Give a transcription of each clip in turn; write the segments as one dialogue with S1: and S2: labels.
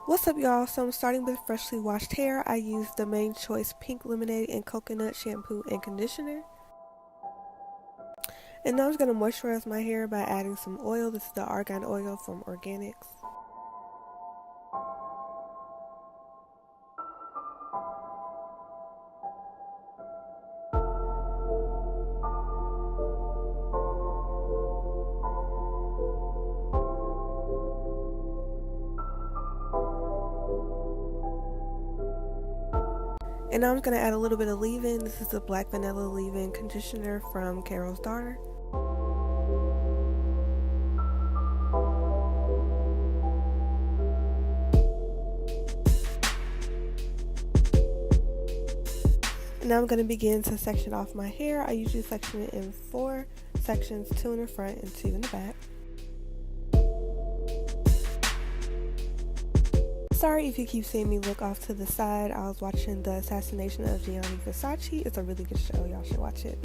S1: What's up, y'all? So I'm starting with freshly washed hair. I use the Main Choice Pink Lemonade and Coconut Shampoo and Conditioner. And now I'm just going to moisturize my hair by adding some oil. This is the argan oil from Organics. And now I'm just going to add a little bit of leave-in. This is the Black Vanilla Leave-In Conditioner from Carol's Daughter. And now I'm going to begin to section off my hair. I usually section it in 4 sections, 2 in the front and 2 in the back. Sorry if you keep seeing me look off to the side. I was watching The Assassination of Gianni Versace. It's a really good show. Y'all should watch it.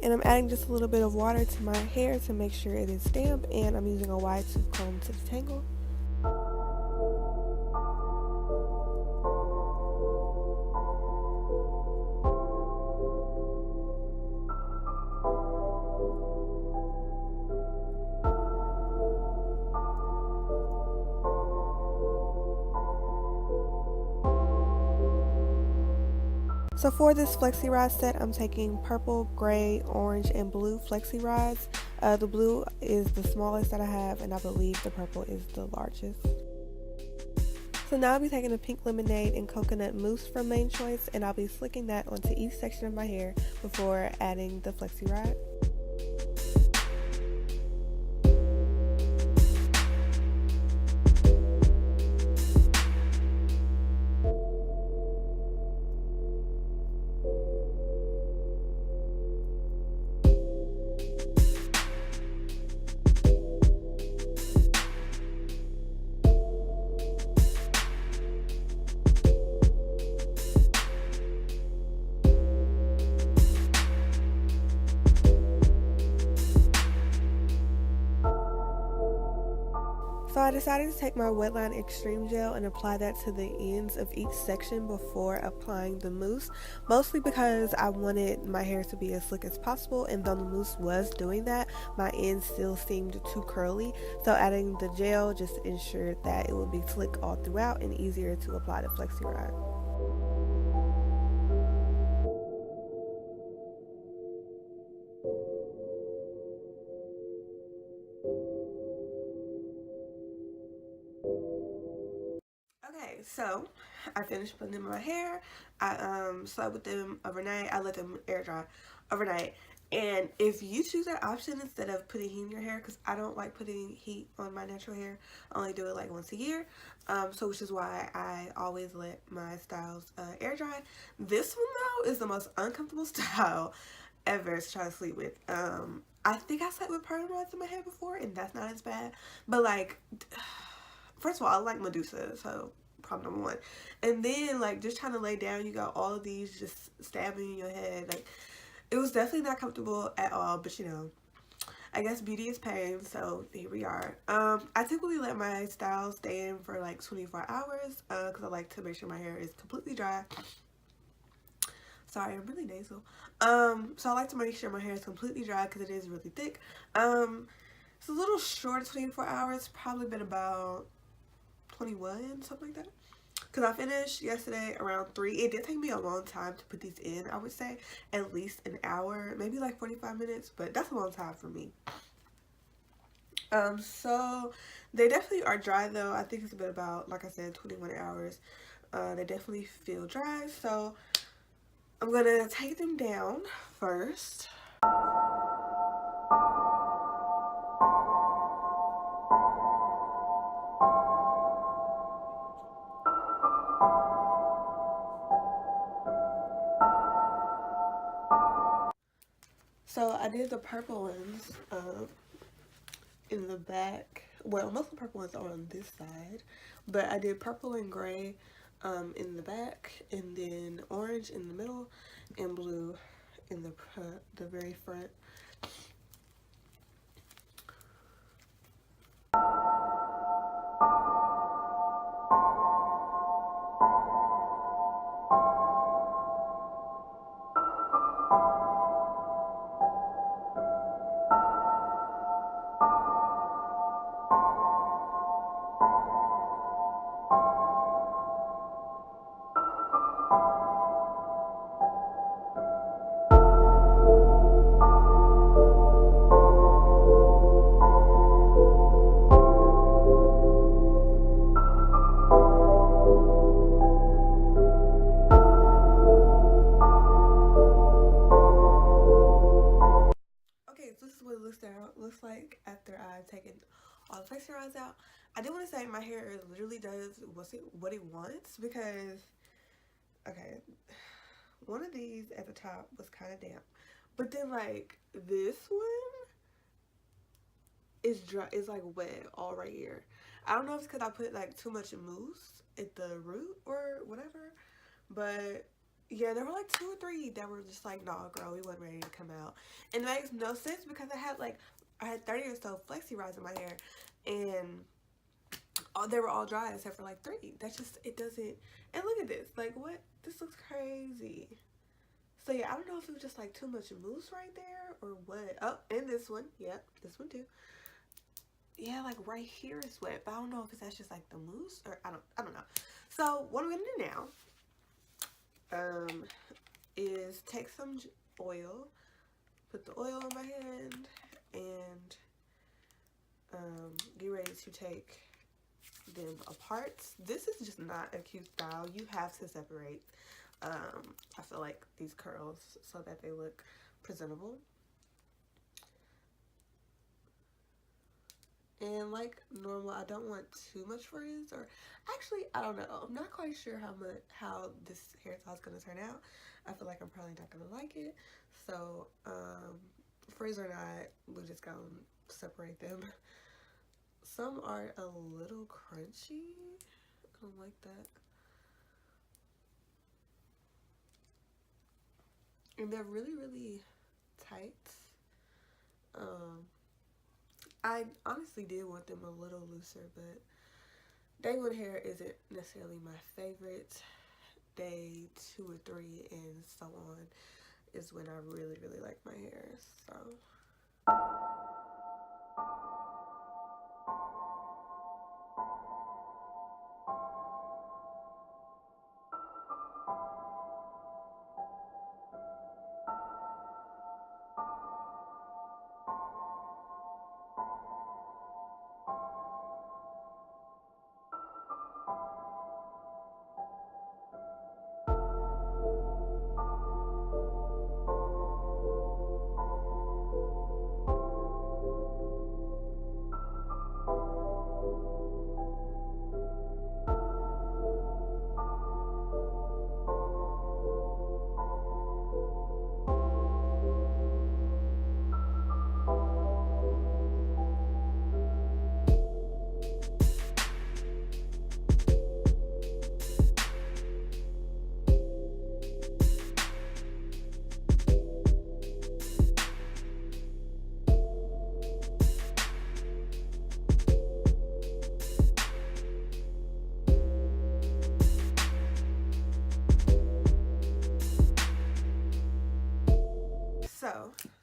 S1: And I'm adding just a little bit of water to my hair to make sure it is damp, and I'm using a wide tooth comb to detangle. So for this Flexi rod set, I'm taking purple, gray, orange, and blue Flexi rods. The blue is the smallest that I have, and I believe the purple is the largest. So now I'll be taking the pink lemonade and coconut mousse from Main Choice, and I'll be slicking that onto each section of my hair before adding the Flexi rod. So I decided to take my Wetline Extreme Gel and apply that to the ends of each section before applying the mousse, mostly because I wanted my hair to be as slick as possible, and though the mousse was doing that, my ends still seemed too curly, so adding the gel just ensured that it would be slick all throughout and easier to apply the Flexi rod. Okay, so I finished putting them in my hair. I slept with them overnight. I let them air dry overnight. And if you choose that option instead of putting heat in your hair, because I don't like putting heat on my natural hair, I only do it like once a year. So which is why I always let my styles air dry. This one though is the most uncomfortable style ever to try to sleep with. I think I slept with perm rods in my hair before, and that's not as bad. But like, first of all, I like Medusa, so problem number 1. And then like just trying to lay down, you got all of these just stabbing in your head. Like, it was definitely not comfortable at all, but you know, I guess beauty is pain, so here we are. I typically let my styles stay in for like 24 hours because I like to make sure my hair is completely dry. Sorry, I'm really nasal. So I like to make sure my hair is completely dry because it is really thick. It's a little short, 24 hours, probably been about 21, something like that. Because I finished yesterday around 3. It did take me a long time to put these in, I would say. At least an hour, maybe like 45 minutes, but that's a long time for me. So they definitely are dry though. I think it's been about, like I said, 21 hours. They definitely feel dry, so I'm gonna take them down first. So I did the purple ones in the back. Well, most of the purple ones are on this side, but I did purple and gray in the back, and then orange in the middle, and blue in the very front. Okay, so this is what it looks like after I've taken all the flexi rods out. I do want to say my hair literally does what it wants, because okay, one of these at the top was kind of damp, but then like this one is dry, is like wet all right here. I don't know if it's because I put like too much mousse at the root or whatever, but yeah, there were like 2 or 3 that were just like, nah, girl, we wasn't ready to come out. And it makes no sense because I had 30 or so flexi rods in my hair, and they were all dry except for like 3. That's just, it doesn't. And look at this, like, what? This looks crazy. So yeah, I don't know if it was just like too much mousse right there or what. Oh, and this one, yep, this one too. Yeah, like right here is wet, but I don't know if that's just like the mousse, or I don't know. So what I'm gonna do now is take some oil, put the oil on my hand, and get ready to take them apart. This is just not a cute style. You have to separate, I feel like, these curls so that they look presentable. And like normal, I don't want too much frizz, or actually, I don't know. I'm not quite sure how this hairstyle is gonna turn out. I feel like I'm probably not gonna like it. So, frizz or not, we're just gonna separate them. Some are a little crunchy. I don't like that. And they're really, really tight. I honestly did want them a little looser, but day 1 hair isn't necessarily my favorite. Day 2 or 3 and so on is when I really, really like my hair. So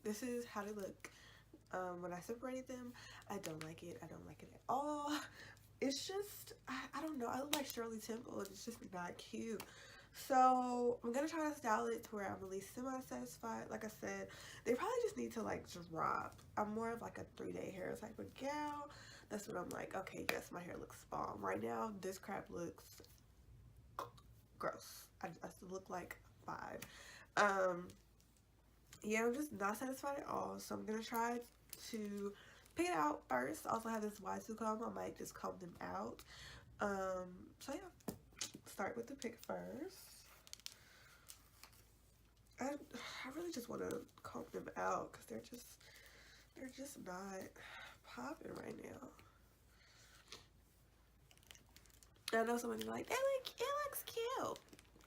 S1: this is how they look. When I separated them, I don't like it. I don't like it at all. It's just, I don't know. I look like Shirley Temple, and it's just not cute. So I'm gonna try to style it to where I'm at least semi-satisfied. Like I said, they probably just need to like drop. I'm more of like a 3-day hair type of gal. That's what I'm like. Okay, yes, my hair looks bomb. Right now, this crap looks gross. I look like 5. Yeah, I'm just not satisfied at all. So I'm gonna try to pick it out first. I also have this Y2 comb. I might just comb them out. So yeah, start with the pick first. I really just want to comb them out because they're just not popping right now. I know somebody's like, it looks cute.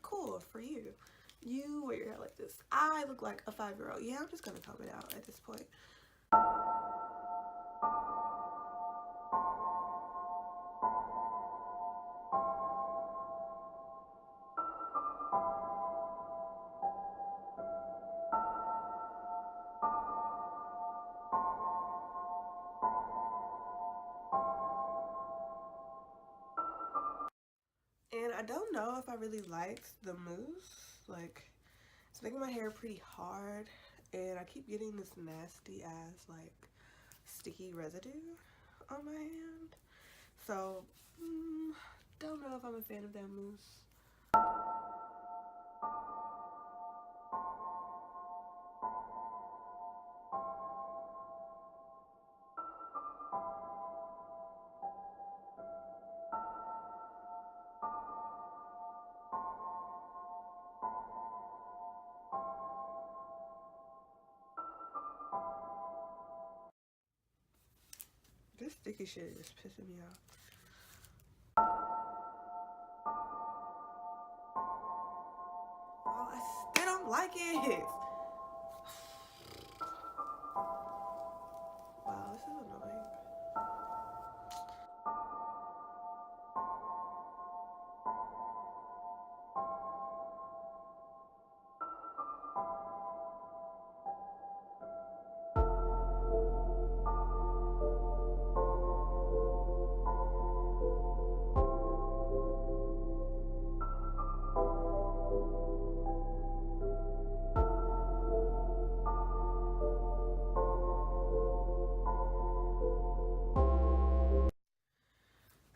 S1: Cool for you. You wear your hair like this. I look like a 5-year-old. Yeah, I'm just gonna comb it out at this point. And I don't know if I really liked the mousse. Like, it's making my hair pretty hard, and I keep getting this nasty ass like sticky residue on my hand. So, don't know if I'm a fan of that mousse. This sticky shit is pissing me off. Oh, I still don't like it. Wow, this is annoying.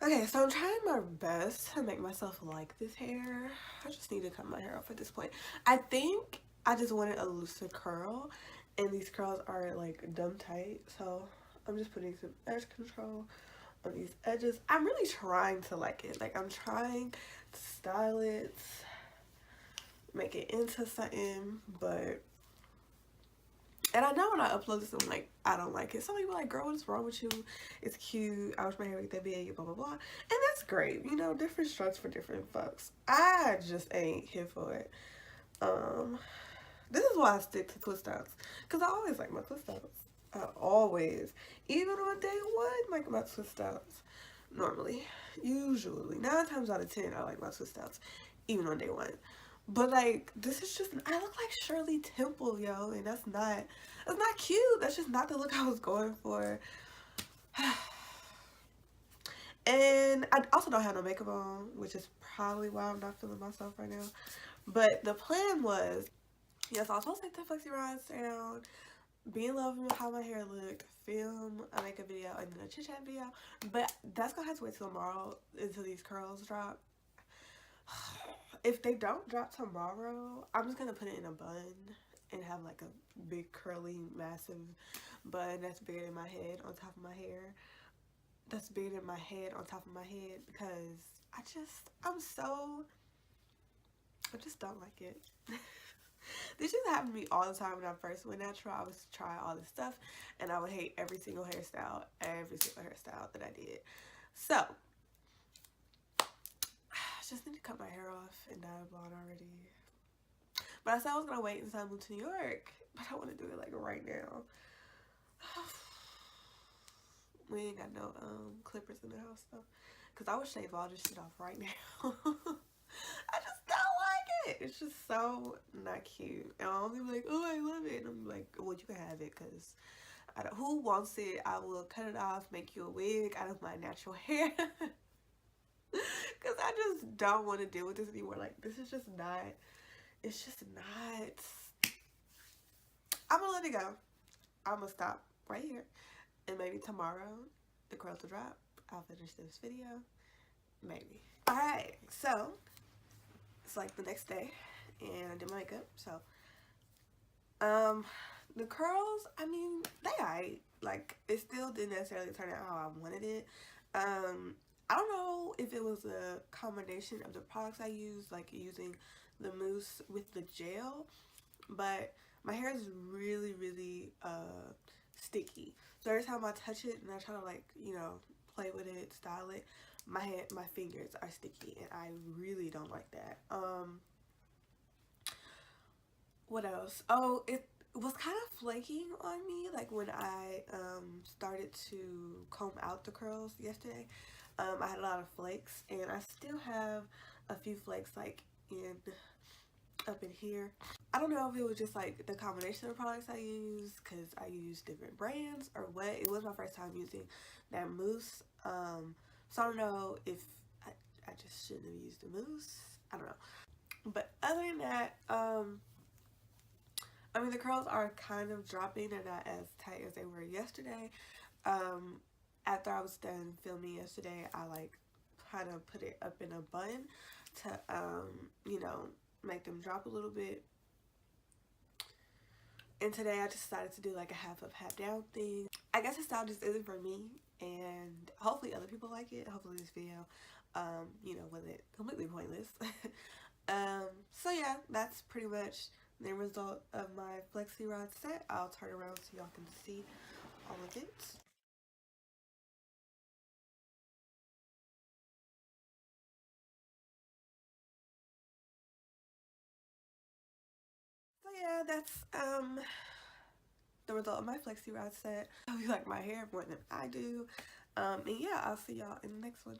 S1: Okay, so I'm trying my best to make myself like this hair. I just need to cut my hair off at this point. I think I just wanted a looser curl, and these curls are like dumb tight, so I'm just putting some edge control on these edges. I'm really trying to like it. Like, I'm trying to style it, make it into something, but... And I know when I upload this, I'm like, I don't like it. Some people are like, girl, what is wrong with you? It's cute. I wish my hair was that big, blah, blah, blah. And that's great. You know, different strokes for different folks. I just ain't here for it. This is why I stick to twist outs. Because I always like my twist outs. I always. Even on day one, like my twist outs. Normally. Usually. 9 times out of 10, I like my twist outs. Even on day one. But like, this is just, I look like Shirley Temple, yo, and that's not cute. That's just not the look I was going for. And I also don't have no makeup on, which is probably why I'm not feeling myself right now. But the plan was, yes, I was supposed to take the Flexi rides down, be in love with how my hair looked, film a makeup video, and then a chit chat video. But that's gonna have to wait till tomorrow until these curls drop. If they don't drop tomorrow, I'm just gonna put it in a bun and have like a big curly massive bun that's bigger than my head on top of my hair. That's bigger than my head on top of my head, because I just don't like it. This used to happen to me all the time when I first went natural. I was trying all this stuff and I would hate every single hairstyle that I did. So just need to cut my hair off and dye it blonde already. But I said I was gonna wait until I moved to New York, but I want to do it like right now. We ain't got no clippers in the house though, because I would shave all this shit off right now. I just don't like it. It's just so not cute. And I'll be like, oh, I love it. And I'm like, well, you can have it, because who wants it? I will cut it off, make you a wig out of my natural hair. Because I just don't want to deal with this anymore. Like, this is just not, it's just not. I'm going to let it go. I'm going to stop right here. And maybe tomorrow, the curls will drop. I'll finish this video. Maybe. Alright, so, it's like the next day. And I did my makeup, so. The curls, I mean, they alright. Like, it still didn't necessarily turn out how I wanted it. I don't know if it was a combination of the products I used, like using the mousse with the gel, but my hair is really, really sticky. So every time I touch it and I try to like, you know, play with it, style it, my fingers are sticky and I really don't like that. What else? Oh, it was kind of flaking on me like when I started to comb out the curls yesterday. I had a lot of flakes and I still have a few flakes like in up in here. I don't know if it was just like the combination of products I use because I use different brands or what. It was my first time using that mousse. So I don't know if I just shouldn't have used the mousse. I don't know. But other than that, I mean, the curls are kind of dropping. They're not as tight as they were yesterday. Um, After I was done filming yesterday, I like kind of put it up in a bun to, you know, make them drop a little bit. And today I just decided to do like a half up, half down thing. I guess this style just isn't for me, and hopefully other people like it. Hopefully this video, you know, wasn't completely pointless. So yeah, that's pretty much the result of my Flexi rod set. I'll turn around so y'all can see all of it. So yeah, that's the result of my Flexi rod set. I hope you like my hair more than I do. And yeah, I'll see y'all in the next one.